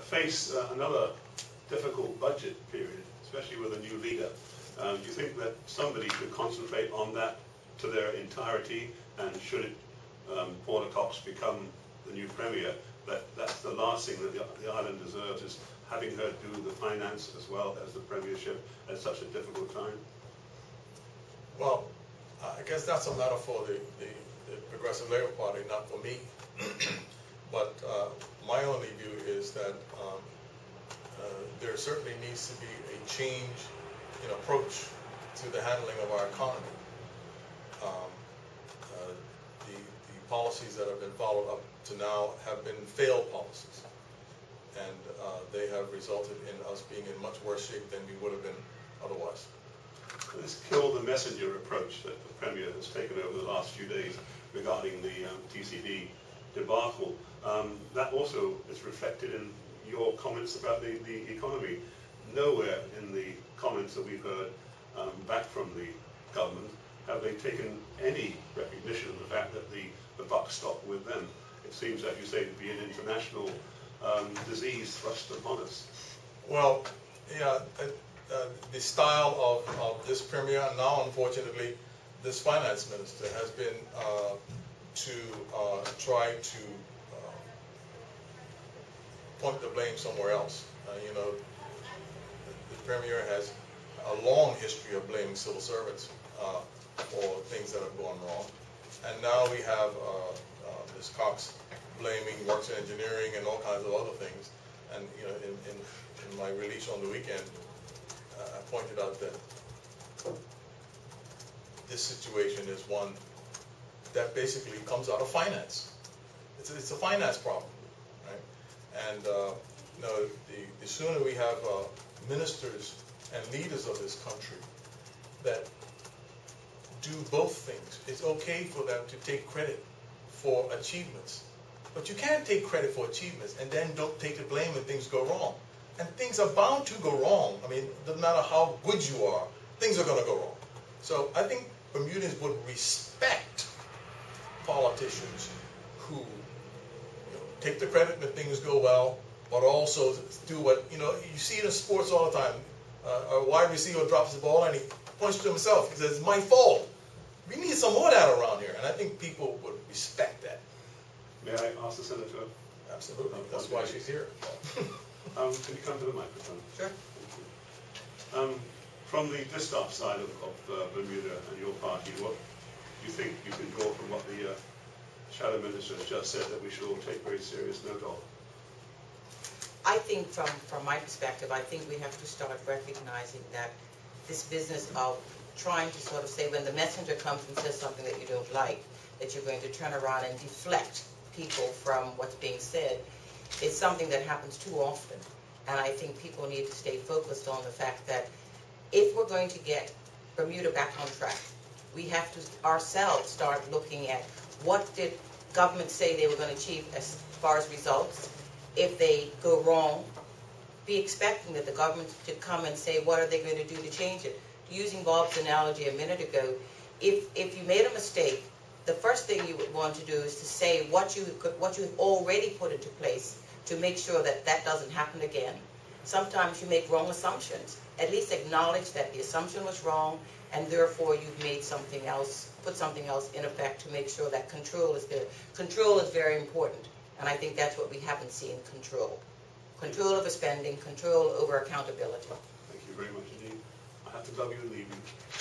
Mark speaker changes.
Speaker 1: face another difficult budget period, especially with a new leader. Do you think that somebody should concentrate on that to their entirety, and should it, Paula Cox become the new Premier, that's the last thing that the island deserves, is having her do the finance as well as the Premiership at such a difficult time?
Speaker 2: Well, I guess that's a matter for the Progressive Labour Party, not for me. But my only view is that there certainly needs to be a change in approach to the handling of our economy. The policies that have been followed up to now have been failed policies, and they have resulted in us being in much worse shape than we would have been otherwise.
Speaker 1: This kill the messenger approach that the Premier has taken over the last few days regarding the TCD debacle, that also is reflected in your comments about the economy. Nowhere in the comments that we've heard back from the government have they taken any recognition of the fact that the buck stopped with them. It seems, like you say, to be an international disease thrust upon us.
Speaker 2: Well, yeah, the style of this Premier, and now unfortunately this Finance Minister, has been to try to point the blame somewhere else. You know, the Premier has a long history of blaming civil servants for things that have gone wrong, and now we have Ms. Cox blaming works in engineering and all kinds of other things. And you know, in my release on the weekend, I pointed out that this situation is one that basically comes out of finance. It's a finance problem, right? And you know, the sooner we have ministers and leaders of this country that do both things. It's okay for them to take credit for achievements, but you can't take credit for achievements and then don't take the blame when things go wrong. And things are bound to go wrong. I mean, no matter how good you are, things are going to go wrong. So I think Bermudans would respect politicians who, you know, take the credit when things go well, but also do what, you know, you see it in sports all the time. A wide receiver drops the ball and he points to himself. He says, "It's my fault." We need some more of that around here, and I think people would respect that.
Speaker 1: May I ask the Senator?
Speaker 2: Absolutely. That's why she's here.
Speaker 1: Can you come to the microphone?
Speaker 2: Sure.
Speaker 1: Thank you. From the distaff side of Bermuda and your party, what do you think you can draw from what the Shadow Minister has just said that we should all take very serious note of?
Speaker 3: I think from my perspective, I think we have to start recognizing that this business of trying to sort of say when the messenger comes and says something that you don't like, that you're going to turn around and deflect people from what's being said, is something that happens too often. And I think people need to stay focused on the fact that if we're going to get Bermuda back on track, we have to ourselves start looking at what did government say they were going to achieve as far as results. If they go wrong, be expecting that the government to come and say what are they going to do to change it. Using Bob's analogy a minute ago, if you made a mistake, the first thing you would want to do is to say what you've already put into place to make sure that that doesn't happen again. Sometimes you make wrong assumptions. At least acknowledge that the assumption was wrong, and therefore you've made something else, put something else in effect to make sure that control is there. Control is very important, and I think that's what we haven't seen, control. Control over spending, control over accountability.
Speaker 1: Thank you very much indeed. I have to love you and leave you.